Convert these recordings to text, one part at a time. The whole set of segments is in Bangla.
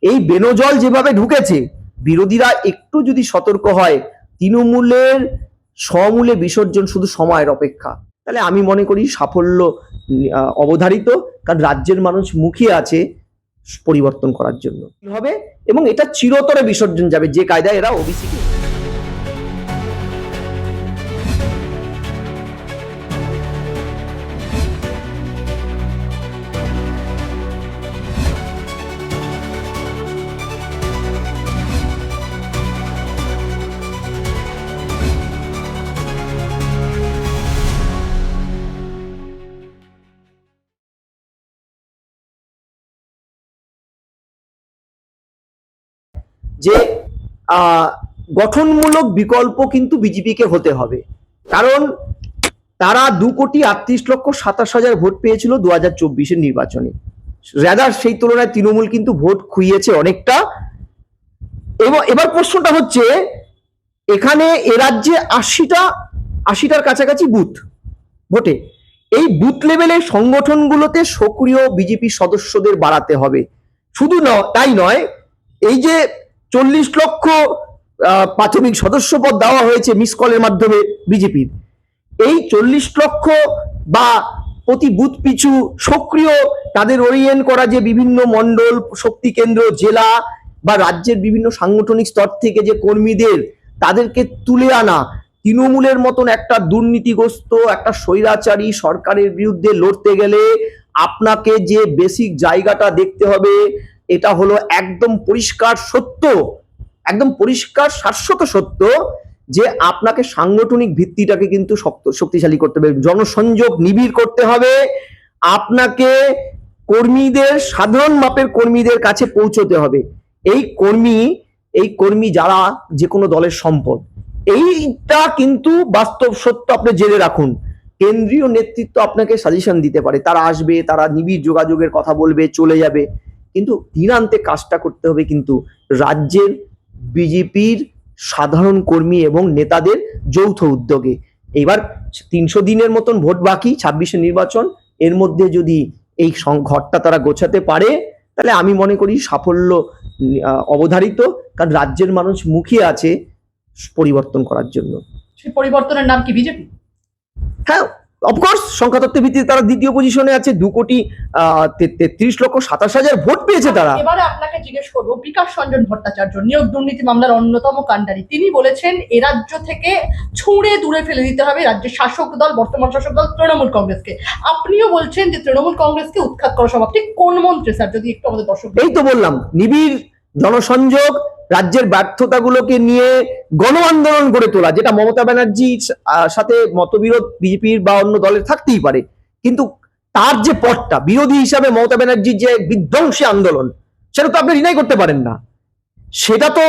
এই বেনজল যেভাবে ঢুকেছে, বিরোধীরা একটু যদি সতর্ক হয়, তৃণমূলের সমূলে বিসর্জন শুধু সময়ের অপেক্ষা। তাহলে আমি মনে করি সাফল্য অবধারিত, কারণ রাজ্যের মানুষ মুখিয়ে আছে পরিবর্তন করার জন্য হবে, এবং এটা চিরতরে বিসর্জন যাবে যে কায়দায় এরা ওবিসিকে। যে গঠনমূলক বিকল্প কিন্তু বিজেপিকে হতে হবে, কারণ তারা 2,38,27,000 ভোট পেয়েছিল 2024-এর নির্বাচনে। রাদার সেই তুলনায় তৃণমূল কিন্তু ভোট খুইয়েছে অনেকটা। এবং এবার প্রশ্নটা হচ্ছে, এখানে এ রাজ্যে 80টার কাছাকাছি বুথ ভোটে, এই বুথ লেভেলের সংগঠনগুলোতে সক্রিয় বিজেপি সদস্যদের বাড়াতে হবে। শুধু তাই নয়, এই যে 40 লক্ষ প্রাথমিক সদস্য পদ দেওয়া হয়েছে মিস কলের মাধ্যমে বিজেপির, এই 40 লক্ষ বা প্রতি বুথ পিছু সক্রিয় তাদের ওরিয়েন্ট করা যে বিভিন্ন মন্ডল, শক্তি কেন্দ্র, জেলা বা রাজ্যের বিভিন্ন সাংগঠনিক স্তর থেকে যে কর্মীদের, তাদেরকে তুলে আনা, তৃণমূলের মতন একটা দুর্নীতিগ্রস্ত একটা স্বৈরাচারী সরকারের বিরুদ্ধে লড়তে গেলে আপনাকে যে বেসিক জায়গাটা দেখতে হবে, এটা হলো একদম পরিষ্কার সত্য, একদম পরিষ্কার শাশ্বত সত্য, যে আপনাকে সাংগঠনিক ভিত্তিটাকে কিন্তু শক্তিশালী করতে হবে, জনসংযোগ নিবিড় করতে হবে, আপনাকে কর্মীদের, সাধারণ মাপের কর্মীদের কাছে পৌঁছতে হবে। এই কর্মী যারা যে কোনো দলের সম্পদ, এইটা কিন্তু বাস্তব সত্য। আপনি জেনে রাখুন, কেন্দ্রীয় নেতৃত্ব আপনাকে সাজেশন দিতে পারে, তারা আসবে, তারা নিবিড় যোগাযোগের কথা বলবে, চলে যাবে, কিন্তু দিনান্তে কাজটা করতে হবে কিন্তু রাজ্যের বিজেপির সাধারণ কর্মী এবং নেতাদের যৌথ উদ্যোগে। এবার 300 দিনের মতন ভোট বাকি 26-এর নির্বাচন, এর মধ্যে যদি এই ঘরটা তারা গোছাতে পারে, তাহলে আমি মনে করি সাফল্য অবধারিত, কারণ রাজ্যের মানুষ মুখিয়ে আছে পরিবর্তন করার জন্য। সেই পরিবর্তনের নাম কি বিজেপি? হ্যাঁ, অফকোর্স সংখ্যাতত্ত্বের ভিত্তিতে তারা দ্বিতীয় পজিশনে আছে, 2,33,27,000 ভোট পেয়েছে তারা। এবারে আপনাকে জিজ্ঞেস করবো, বিকাশ রঞ্জন ভট্টাচার্য নিয়োগ দুর্নীতি মামলার অন্যতম কাণ্ডারি, তিনি বলেছেন এ রাজ্য থেকে ছুঁড়ে দূরে ফেলে দিতে হবে রাজ্যের শাসক দল, বর্তমান শাসক দল তৃণমূল কংগ্রেসকে। আপনিও বলছেন যে তৃণমূল কংগ্রেসকে উৎখাত করা সম্ভব। ঠিক কোন মন্ত্রে স্যার, যদি একটু আমাদের দর্শক। এই তো বললাম, নিবিড় জনসংযোগ, রাজ্যের ব্যর্থতাগুলোকে নিয়ে গণ আন্দোলন গড়ে তোলা, যেটা মমতা ব্যানার্জির সাথে মতবিরোধ বিজেপির বা অন্য দলের থাকতেই পারে, কিন্তু তার যে পথটা বিরোধী হিসাবে মমতা ব্যানার্জির যে বিধ্বংসী আন্দোলন, সেটা তো আপনি রিনাই করতে পারেন না, সেটা তো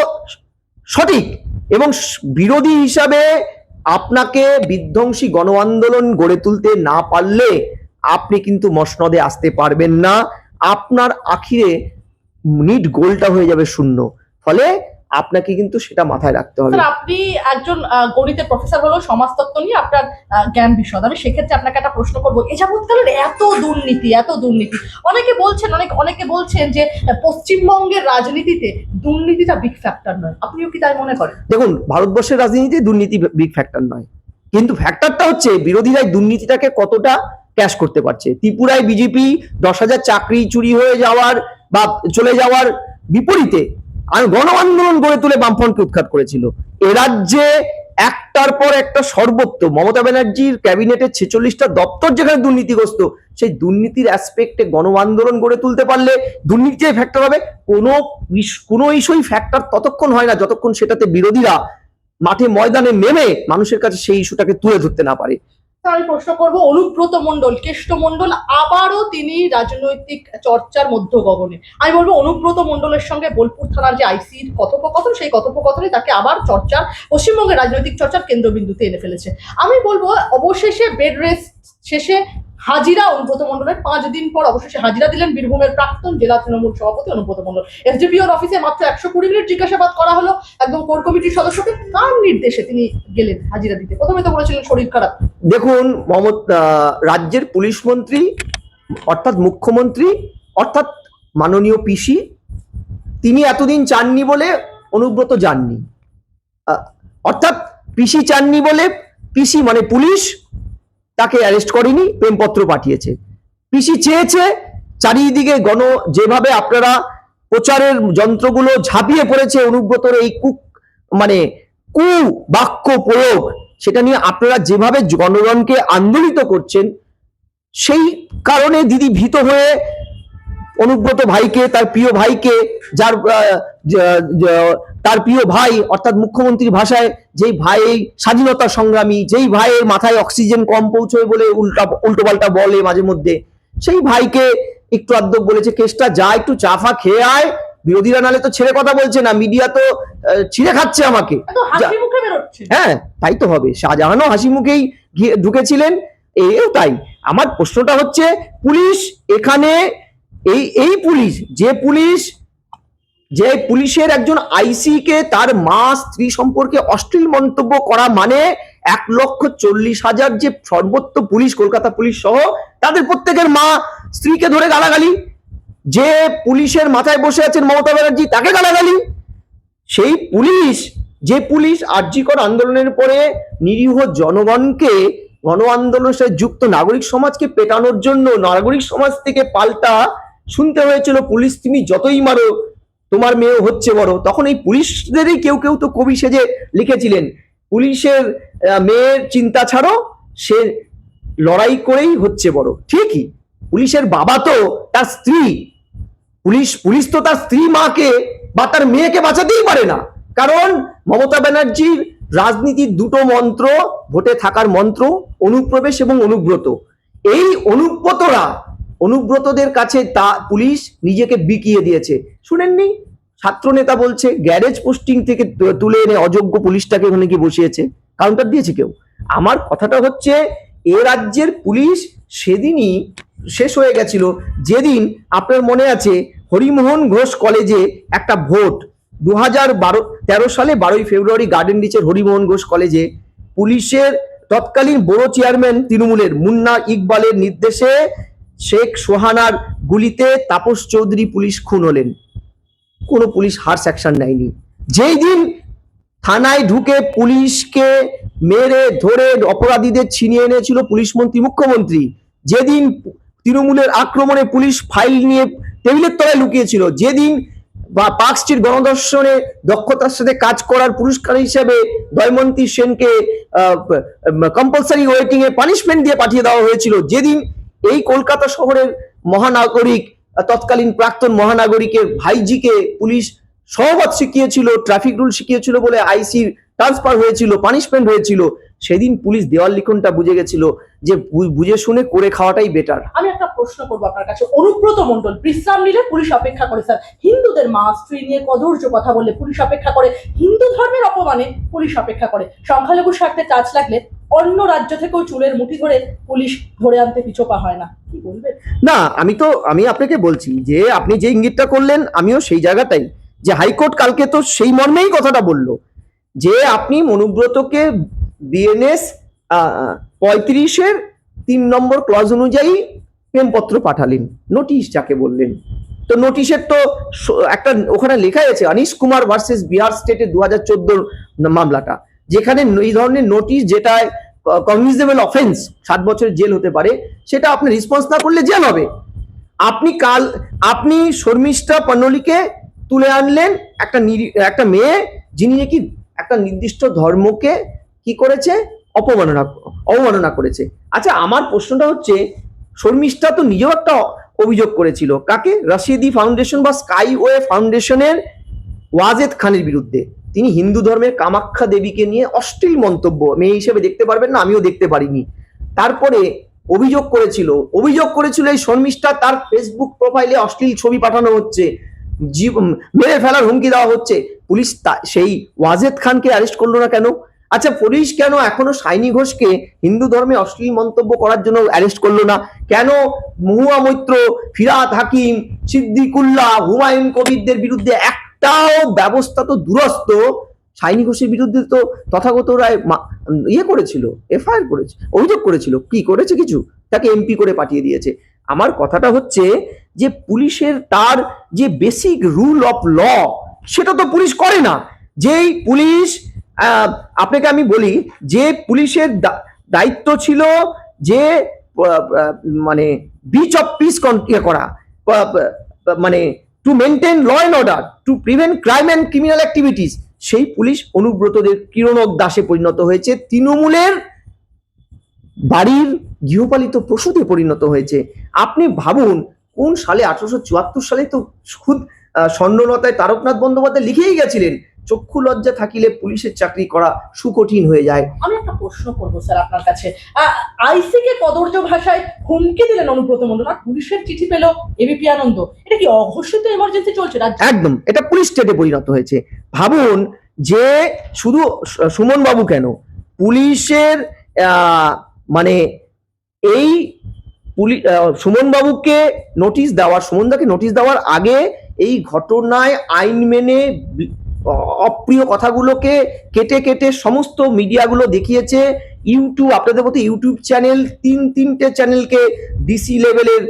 সঠিক। এবং বিরোধী হিসাবে আপনাকে বিধ্বংসী গণ আন্দোলন গড়ে তুলতে না পারলে আপনি কিন্তু মসনদে আসতে পারবেন না, আপনার আখিরে নিট গোলটা হয়ে যাবে শূন্য। ফলে আপনাকে কিন্তু সেটা মাথায় রাখতে হবে। আপনি একজন গণিতের প্রফেসর হলো, সমাজতত্ত্ব নিয়ে আপনার জ্ঞান বিশদ, আমি সেক্ষেত্রে আপনাকে একটা প্রশ্ন করবো, এ যাবৎকালের এত দুর্নীতি অনেকে বলছেন যে পশ্চিমবঙ্গের রাজনীতিতে দুর্নীতিটা বিগ ফ্যাক্টর নয়, আপনিও কি তাই মনে করেন? দেখুন, ভারতবর্ষের রাজনীতিতে দুর্নীতি বিগ ফ্যাক্টর নয়, কিন্তু ফ্যাক্টরটা হচ্ছে বিরোধীরা দুর্নীতিটাকে কতটা ক্যাশ করতে পারছে। ত্রিপুরায় বিজেপি 10,000 চাকরি চুরি হয়ে যাওয়ার বা চলে যাওয়ার বিপরীতে আর গণ আন্দোলন গড়ে তুলে বামফ্রন্টকে উৎখাত করেছিল। এ রাজ্যে একটার পর একটা সর্বত্র মমতা ব্যানার্জির ক্যাবিনেটের 46টা দপ্তর যেখানে দুর্নীতিগ্রস্ত, সেই দুর্নীতির অ্যাসপেক্টে গণ আন্দোলন গড়ে তুলতে পারলে দুর্নীতি ফ্যাক্টর হবে। কোনো ইস্যুই ফ্যাক্টর ততক্ষণ হয় না যতক্ষণ সেটাতে বিরোধীরা মাঠে ময়দানে নেমে মানুষের কাছে সেই ইস্যুটাকে তুলে ধরতে না পারে। আমি প্রশ্ন করবো, অনুব্রত মণ্ডল, কেষ্ট মণ্ডল আবারও তিনি রাজনৈতিক চর্চার মধ্য গগনে। আমি বলবো অনুব্রত মণ্ডলের সঙ্গে বোলপুর থানার যে আইসির কথোপকথন, সেই কথোপকথনে তাকে আবার চর্চার, পশ্চিমবঙ্গের রাজনৈতিক চর্চার কেন্দ্রবিন্দুতে এনে ফেলেছে। আমি বলবো অবশেষে বেড রেস্ট শেষে হাজিরা অনুব্রত মণ্ডলের, 5 দিন পর অবশেষে হাজিরা দিলেন বীরভূমের প্রাক্তন জেলা তৃণমূল সভাপতি অনুব্রত মণ্ডল। এসডিপিওর অফিসে মাত্র 120 মিনিট জিজ্ঞাসাবাদ করা হলো একদম কোর কমিটির সদস্যকে। কার নির্দেশে তিনি গেলেন হাজিরা দিতে? প্রথমে তো বলেছিলেন শরীর খারাপ। দেখুন, রাজ্যের পুলিশ মন্ত্রী অর্থাৎ মুখ্যমন্ত্রী অর্থাৎ মাননীয় পিসি তিনি এতদিন চাননি বলে অনুব্রত যাননি, অর্থাৎ পিসি চাননি বলে পিসি মানে পুলিশ তাকে অ্যারেস্ট করেনি, প্রেমপত্র পাঠিয়েছে। পিসি চেয়েছে, চারিদিকে যেভাবে আপনারা প্রচারের যন্ত্রগুলো ঝাঁপিয়ে পড়েছে অনুব্রতর এই মানে কু বাক্য প্রয়োগ, সেটা নিয়ে আপনারা যেভাবে জনগণকে আন্দোলিত করছেন, সেই কারণে দিদি ভীত হয়ে অনুব্রত ভাইকে, তার প্রিয় ভাইকে, যার তার প্রিয় ভাই অর্থাৎ মুখ্যমন্ত্রীর ভাষায় যেই ভাই স্বাধীনতা সংগ্রামী, যেই ভাইয়ের মাথায় অক্সিজেন কম পৌঁছয় বলে উল্টোপাল্টা বলে মাঝে মধ্যে, সেই ভাইকে একটু আধ বলেছে কেসটা যা একটু চাফা খেয়ে আয়, বিরোধীরা নালে তো ছেড়ে কথা বলছে না, মিডিয়া তো ছিঁড়ে খাচ্ছে আমাকে। হ্যাঁ, তাই তো হবে, শাহজাহানও হাসি মুখেই ঢুকেছিলেন, এও তাই। আমার প্রশ্নটা হচ্ছে, পুলিশ এখানে এই পুলিশের একজন আইসি কে তার মা স্ত্রী সম্পর্কে অশ্লীল মন্তব্য করা মানে 1,40,000 যে সর্বোচ্চ পুলিশ, কলকাতা পুলিশ সহ তাদের প্রত্যেকের মা স্ত্রীকে ধরে গালাগালি, যে পুলিশের মাথায় বসে আছেন মমতা ব্যানার্জি তাকে গালাগালি, সেই পুলিশ আরজিকর আন্দোলনের পরে নিরীহ জনগণকে, গণ আন্দোলনের সাথে যুক্ত নাগরিক সমাজকে পেটানোর জন্য নাগরিক সমাজ থেকে পাল্টা শুনতে হয়েছিল, পুলিশ তুমি যতই মারো তোমার মেয়ে হচ্ছে বড়। তখন এই পুলিশদেরই কেউ কেউ তো কবি সেজে লিখেছিলেন, পুলিশের মেয়ের চিন্তা ছাড়ো, সে লড়াই করেই হচ্ছে বড়। ঠিকই, পুলিশের বাবা তো তার স্ত্রী, পুলিশ তো তার স্ত্রী মাকে বা তার মেয়েকে বাঁচাতেই পারে না, কারণ মমতা ব্যানার্জির রাজনীতির দুটো মন্ত্র, ভোটে থাকার মন্ত্র, অনুপ্রবেশ এবং অনুব্রত। এই অনুব্রতদের কাছে তা পুলিশ নিজেকে বিকিয়ে দিয়েছে। শুনেননি, ছাত্র নেতা বলছে গ্যারেজ পোস্টিং থেকে তুলে এনে অযোগ্য পুলিশটাকে ওখানে গিয়ে বসিয়েছে, কাউন্টার দিয়েছে কেউ। আমার কথাটা হচ্ছে, এ রাজ্যের পুলিশ সেদিনই শেষ হয়ে গেছিল যেদিন আপনার মনে আছে হরিমোহন ঘোষ কলেজে একটা ভোট 2013 সালে 12ই ফেব্রুয়ারি গার্ডেন রিচের হরিমোহন ঘোষ কলেজে পুলিশের তৎকালীন বড় চেয়ারম্যান তৃণমূলের মুন্না ইকবালের নির্দেশে শেখ সোহানার গুলিতে তাপস চৌধুরী পুলিশ খুন হলেন, কোনো পুলিশ হার্স অ্যাকশন নেয়নি। যেই দিন থানায় ঢুকে পুলিশকে মেরে ধরে অপরাধীদের ছিনিয়ে এনেছিল পুলিশ মন্ত্রী মুখ্যমন্ত্রী, যেদিন তৃণমূলের আক্রমণে পুলিশ ফাইল নিয়ে টেবিলের তলায় লুকিয়েছিল, যেদিন বা পার্ক স্ট্রিট গণধর্ষণে দক্ষতার সাথে কাজ করার পুরস্কার হিসেবে দয়মন্তী সেনকে কম্পালসারি ওয়েটিং এ পানিশমেন্ট দিয়ে পাঠিয়ে দেওয়া হয়েছিল, যেদিন এই কলকাতা শহরের মহানাগরিক, তৎকালীন প্রাক্তন মহানাগরিকের ভাইজিকে পুলিশ সহবত শিখিয়েছিল, ট্রাফিক রুল শিখিয়েছিল বলে আইসির ট্রান্সফার হয়েছিল, পানিশমেন্ট হয়েছিল, সেদিন পুলিশ দেওয়াল লিখনটা বুঝে গেছিল যে বুঝে শুনে করে খাওয়াটাই বেটার। আমি একটা প্রশ্ন করবো আপনার কাছে, অনুব্রত মণ্ডল বিশ্রাম নিলে পুলিশ অপেক্ষা করে, স্যার হিন্দুদের মা স্ত্রী নিয়ে কদর্য কথা বললে পুলিশ অপেক্ষা করে, হিন্দু ধর্মের অপমানে পুলিশ অপেক্ষা করে, সংখ্যালঘুর স্বার্থে টাচ লাগলে অন্য রাজ্য থেকেও চুলের মুঠি ধরে পুলিশ ধরে আনতে পিছোপা হয় না, কি বলবেন? না, আমি আপনাকে বলছি যে আপনি যে ইঙ্গিতটা করলেন আমিও সেই জায়গাটাই, যে হাইকোর্ট কালকে তো সেই মর্মেই কথাটা বললো যে আপনি অনুব্রতকে বিএনএস 35-এর 3 নম্বর ক্লজ অনুযায়ী প্রেমপত্র পাঠালেন, নোটিশ যাকে বললেন। তো নোটিশের তো একটা ওখানে লেখা আছে অনিশ কুমার ভার্সেস বিহার স্টেটের 2014 মামলাটা, যেখানে এই ধরনের নোটিশ যেটা কগনিজেবল অফেন্স 7 বছরের জেল হতে পারে, সেটা আপনি রেসপন্স না করলে জেল হবে। আপনি শর্মিষ্ঠা পান্নলিকে তুলে আনলেন, একটা মেয়ে যিনি নাকি একটা নির্দিষ্ট ধর্মকে কি করেছে, অবমাননা করেছে। আচ্ছা, আমার প্রশ্নটা হচ্ছে, শর্মিষ্ঠা তো নিজেও একটা অভিযোগ করেছিল, কাকে? রাশিদি ফাউন্ডেশন বা স্কাইওয়ে ফাউন্ডেশনের ওয়াজেদ খানের বিরুদ্ধে। তিনি হিন্দু ধর্মের কামাখ্যা দেবীকে নিয়ে অশ্লীল মন্তব্য, মেয়ে হিসেবে দেখতে পারবেন না, আমিও দেখতে পারিনি, তারপরে অভিযোগ করেছিল এই শর্মিষ্ঠা তার ফেসবুক প্রোফাইলে অশ্লীল ছবি পাঠানো হচ্ছে, মেরে ফেলার হুমকি দেওয়া হচ্ছে। পুলিশ সেই ওয়াজেদ খানকে অ্যারেস্ট করলো না কেন? আচ্ছা, পুলিশ কেন এখনো সাইনি ঘোষকে হিন্দু ধর্মে অশ্লীল মন্তব্য করার জন্য অ্যারেস্ট করলো না? কেন মহুয়া মৈত্র, ফিরাদ হাকিম, সিদ্দিকুল্লাহ, হুমায়ুন কবিরদের বিরুদ্ধে একটাও ব্যবস্থা তো দুরস্ত, সাইনি ঘোষের বিরুদ্ধে তো তথাগত রায় করেছিল, এফআইআর করেছে, অভিযোগ করেছিল, কি করেছে? কিছু, তাকে এমপি করে পাঠিয়ে দিয়েছে। আমার কথাটা হচ্ছে যে পুলিশের তার যে বেসিক রুল অফ ল সেটা তো পুলিশ করে না। যেই পুলিশ আপনাকে আমি বলি যে পুলিশের দায়িত্ব ছিল যে মানে বিচ অফ পিস করা, মানে to maintain law and order, to prevent crime and criminal activities, সেই পুলিশ অনুব্রতদের কিরণক দাসে পরিণত হয়েছে, তৃণমূলের বাড়ির গৃহপালিত পশুতে পরিণত হয়েছে। আপনি ভাবুন কোন সালে, 1874 সালে তো খুদ স্বর্ণলতায় তারকনাথ বন্দ্যোপাধ্যায় লিখেই গেছিলেন, চক্ষু লজ্জা থাকিলে পুলিশের চাকরি করা সুকঠিন হয়ে যায়। আমি একটা প্রশ্ন করবো স্যার আপনার কাছে, আইসি কে কদর্য ভাষায় হুমকি দিলেন অনুব্রত মণ্ডল, আর পুলিশের চিঠি পেল এবিপি আনন্দ। এটা কি অঘোষিত এমার্জেন্সি চলছে রাজ্যে? একদম, এটা পুলিশ স্টেটে পরিণত হয়েছে। ভাবুন যে শুধু সুমন বাবু কেন, পুলিশের মানে এই সুমনবাবুকে নোটিশ দেওয়ার, সুমনদাকে নোটিশ দেওয়ার আগে এই ঘটনায় আইন মেনে অপ্রিয় কথাগুলোকে কেটে কেটে সমস্ত মিডিয়াগুলো দেখিয়েছে। ইউটিউব, আপনাদের মতো ইউটিউব চ্যানেল তিনটে চ্যানেলকে ডিসি লেভেলের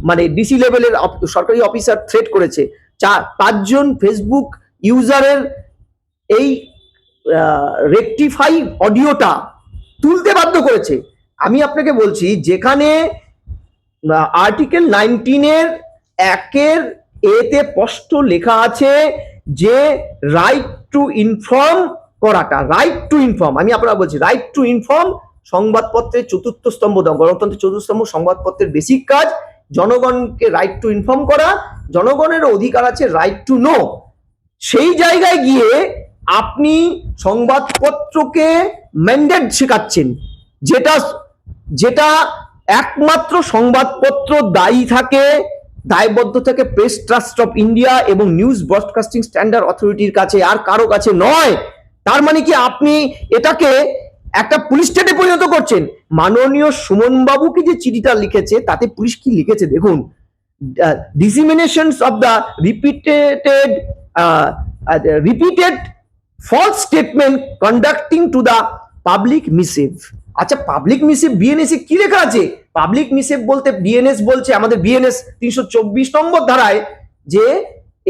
মানে ডিসি লেভেলের সরকারি অফিসার থ্রেট করেছে। 4-5 জন ফেসবুক ইউজারের এই রেকটিফাই অডিওটা তুলতে বাধ্য করেছে। আমি আপনাকে বলছি, যেখানে আর্টিকেল 19-এর 1-এর এতে স্পষ্ট লেখা আছে যে রাইট টু ইনফর্ম করাটা, রাইট টু ইনফর্ম, আমি আপনারা বলছি রাইট টু ইনফর্ম সংবাদপত্রের চতুর্থ স্তম্ভ, গণতন্ত্রের চতুর্থ স্তম্ভ সংবাদপত্রের বেসিক কাজ, জনগণকে রাইট টু ইনফর্ম করা, জনগণের অধিকার আছে রাইট টু নো। সেই জায়গায় গিয়ে আপনি সংবাদপত্রকে ম্যান্ডেট শেখাচ্ছেন, যেটা একমাত্র সংবাদপত্র দায়ী থাকে, দায়বদ্ধ থাকে প্রেস ট্রাস্ট অফ ইন্ডিয়া এবং নিউজ ব্রডকাস্টিং স্ট্যান্ডার্ড অথরিটির কাছে, আর কারো কাছে নয়। তার মানে কি আপনি এটাকে একটা পুলিশ স্টেটে পরিণত করছেন। মাননীয় সুমন বাবুকে যে চিঠিটা লিখেছে তাতে পুলিশ কি লিখেছে দেখুন, disseminations of the repeated false statement conducting to the public missive। আচ্ছা, পাবলিক মিসিভ বিএনএস এ কি লেখা আছে? পাবলিক মিসিভ বলতে বিএনএস বলছে, আমাদের বিএনএস 324 নম্বর ধারায়, যে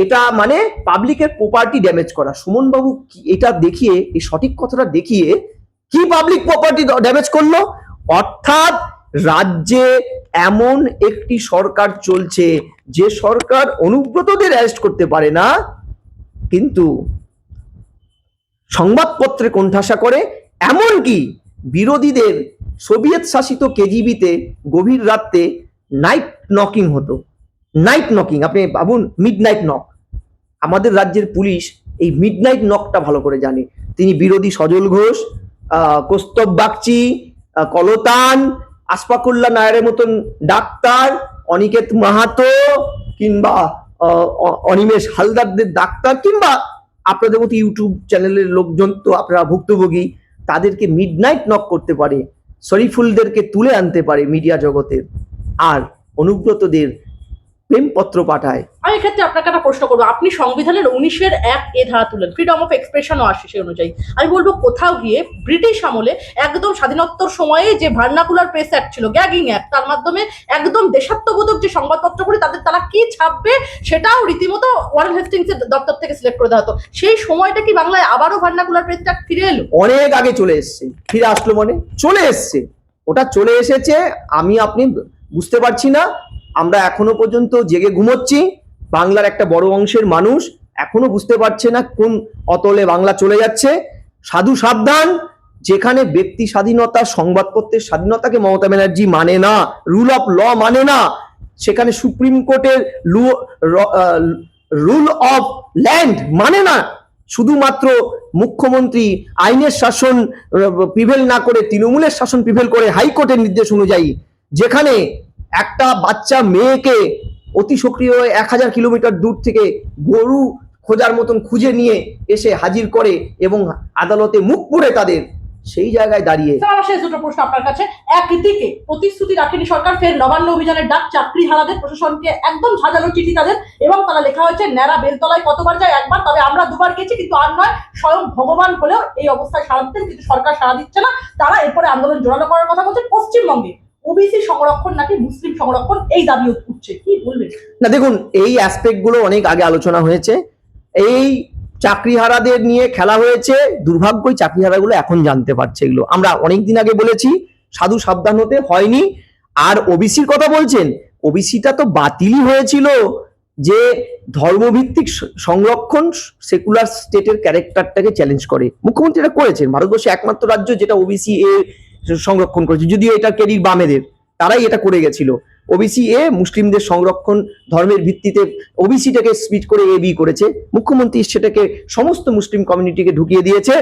এটা মানে পাবলিকের প্রপার্টি ড্যামেজ করা। সুমন বাবু এটা দেখিয়ে, এই সঠিক কথাটা দেখিয়ে কি পাবলিক প্রপার্টি ড্যামেজ করলো? অর্থাৎ রাজ্যে এমন একটি সরকার চলছে যে সরকার অনুব্রতদের অ্যারেস্ট করতে পারে না, কিন্তু সংবাদপত্রে কোণঠাসা করে। এমনকি বিরোধীদের সোভিয়েত শাসিত কেজিবিতে গভীর রাতে নাইট নকিং হতো। নাইট নকিং, আপনি ভাবুন, মিড নাইট নক। আমাদের রাজ্যের পুলিশ এই মিড নাইট নকটা ভালো করে জানে। তিনি বিরোধী সজল ঘোষ, কৌস্তব বাগচি, কলতান, আশফাকুল্লাহ নায়ারের মতন ডাক্তার, অনিকেত মাহাতো কিংবা অনিমেষ হালদারদের ডাক্তার, কিংবা আপনাদের মতো ইউটিউব চ্যানেলের লোকজন তো আপনারা ভুক্তভোগী, তাদেরকে মিডনাইট নক করতে পারে, শরীফুলদেরকে তুলে আনতে পারে মিডিয়া জগতের, আর অনুব্রতদের প্রেমপত্র পাঠায়। আমি এক্ষেত্রে আপনাকে একটা প্রশ্ন করবো, আপনি সংবিধানের 19-1 ধারা তুলেন, ফ্রিডম অফ এক্সপ্রেশনও আসে সেই অনুযায়ী। আমি বলবো কোথাও গিয়ে ব্রিটিশ আমলে একদম স্বাধীনোত্তর সময়ে যে ভার্নাকুলার প্রেস অ্যাক্ট ছিল, গ্যাগিং অ্যাক্ট, তার মাধ্যমে একদম দেশাত্মবোধক যে সংবাদপত্রগুলি তারা কি ছাপবে সেটাও রীতিমতো ওয়ারেন হেস্টিংসের দপ্তর থেকে সিলেক্ট করে দেওয়া হতো। সেই সময়টা কি বাংলায় আবারও ভার্নাকুলার প্রেস অ্যাক্ট ফিরে এলো? অনেক আগে চলে এসছে, ফিরে আসলো মানে চলে এসছে, ওটা চলে এসেছে। আমি আপনি বুঝতে পারছি না, আমরা এখনো পর্যন্ত জেগে ঘুমোচ্ছি। বাংলার একটা বড় অংশের মানুষ এখনো বুঝতে পারছে না কোন অতলে বাংলা চলে যাচ্ছে। সাধু সাবধান, যেখানে ব্যক্তি স্বাধীনতা, সংবাদপত্রের স্বাধীনতাকে মমতা ব্যানার্জি মানে না, রুল অফ ল মানে না, সেখানে সুপ্রিম কোর্টের রুল অফ ল্যান্ড মানে না, শুধুমাত্র মুখ্যমন্ত্রী আইনের শাসন প্রিভেল না করে তৃণমূলের শাসন প্রিভেল করে হাইকোর্টের নির্দেশ অনুযায়ী, যেখানে একটা বাচ্চা মেয়েকে অতি সক্রিয় 1000 কিলোমিটার দূর থেকে গরু খোঁজার মতন খুঁজে নিয়ে এসে হাজির করে এবং আদালতে মুখ পুড়ে তাদের, সেই জায়গায় দাঁড়িয়ে। আমার শেষ দুটো প্রশ্ন আপনার কাছে। একদিকে প্রতিশ্রুতি রাখেনি সরকার, ফের নবান্ন অভিযানের ডাক, চাকরি হারাদের প্রশাসনকে একদম সাজানো চিঠি তাদের, এবং তারা লেখা হয়েছে ন্যাড়া বেলতলায় কতবার যায়, একবার, তবে আমরা 2বার গেছি, কিন্তু আর নয়, স্বয়ং ভগবান হলেও এই অবস্থায় সারা দিচ্ছেন, কিন্তু সরকার সারা দিচ্ছে না। তারা এরপরে আন্দোলন জোরালো করার কথা বলছেন। পশ্চিমবঙ্গে ওবিসি সংরক্ষণ নাকি মুসলিম সংরক্ষণ, এই দাবি উঠছে, কি বলবেন? না দেখুন, এই অ্যাসপেক্ট গুলো অনেক আগে আলোচনা হয়েছে। এই চাকরিহারাদের নিয়ে খেলা হয়েছে, দুর্ভাগ্যই চাকরিহারাগুলো এখন জানতে পারছে এগুলো। আমরা অনেকদিন আগে বলেছি সাধু সাবধান হতে, হয়নি। আর ওবিসির কথা বলছেন, ওবিসিটা তো বাতিলই হয়েছিল, যে ধর্মভিত্তিক সংরক্ষণ সেকুলার স্টেটের ক্যারেক্টারটাকে চ্যালেঞ্জ করে। মুখ্যমন্ত্রী এটা করেছেন, ভারতবর্ষে একমাত্র রাজ্য যেটা ওবিসি এ সংরক্ষণ করেছে, যদিও এটা ক্রেডিট বামেদের, তারাই এটা করে গেছিল। ওবিসি এ মুসলিমদের সংরক্ষণ ধর্মের ভিত্তিতে ওবিসিটাকে স্প্লিট করে এ বি করেছে, মুখ্যমন্ত্রী সেটাকে সমস্ত মুসলিম কমিউনিটিকে ঢুকিয়ে দিয়েছে।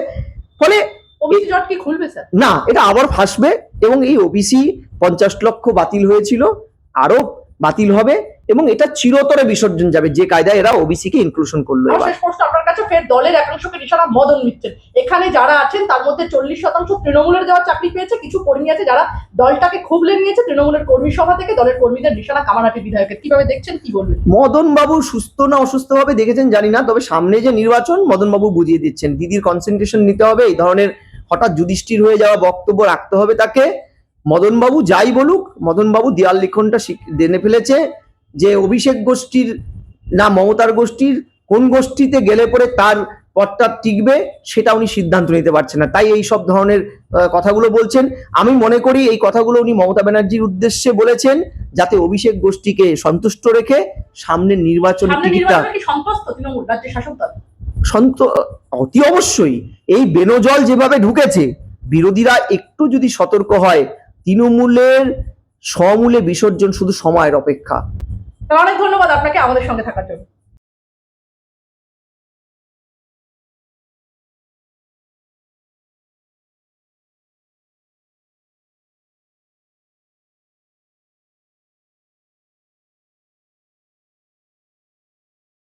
ফলে ওবিসি জট কি খুলবে স্যার? না, এটা আবার ফাঁসবে। এবং এই ওবিসি 50 লক্ষ বাতিল হয়েছিল, আরো বাতিল হবে, এবং এটা চিরতরে বিসর্জন যাবে যে কায়দায় এরা ওবিসি কে ইনক্লুশন করলো। আমার এবার শেষ প্রশ্ন আপনার কাছে, ফের দলের একাংশকে নিশানা মদন মিত্রের। এখানে যারা আছেন তার মধ্যে 40% তৃণমূলের যাওয়ার চাকরি পেয়েছে, কিছু কর্মী আছে যারা দলটাকে খুবলে নিয়েছে, তৃণমূলের কর্মী সভা থেকে দলের কর্মীদের নিশানা কামারহাটি বিধায়কের। কিভাবে দেখছেন, কি বলবেন? মদন বাবু সুস্থ না অসুস্থ ভাবে দেখেছেন জানি না, তবে সামনে যে নির্বাচন মদন বাবু বুঝিয়ে দিচ্ছেন, দিদির কনসেন্ট্রেশন নিতে হবে, এই ধরনের হঠাৎ যুধিষ্ঠির হয়ে যাওয়া বক্তব্য রাখতে হবে তাকে। মদন বাবু যাই বলুক, মদন বাবু দেয়াল লিখনটা জেনে ফেলেছে যে অভিষেক গোষ্ঠীর না মমতার গোষ্ঠীর, কোন গোষ্ঠীতে গেলে পরে তার পথটা টিকবে সেটা উনি সিদ্ধান্ত নিতে পারছেন না, তাই এই সব ধরনের কথাগুলো বলছেন। আমি মনে করি এই কথাগুলো উনি মমতা ব্যানার্জির উদ্দেশ্যে বলেছেন, যাতে অভিষেক গোষ্ঠীকে সন্তুষ্ট রেখে সামনের নির্বাচনের টিকিটটা কি সন্তুষ্ট তৃণমূল রাজ্যের শাসক দল? অতি অবশ্যই। এই বেনজল যেভাবে ঢুকেছে, বিরোধীরা একটু যদি সতর্ক হয়, তৃণমূলের সমূলে বিসর্জন শুধু সময়ের অপেক্ষা। অনেক ধন্যবাদ আপনাকে আমাদের সঙ্গে থাকার জন্য।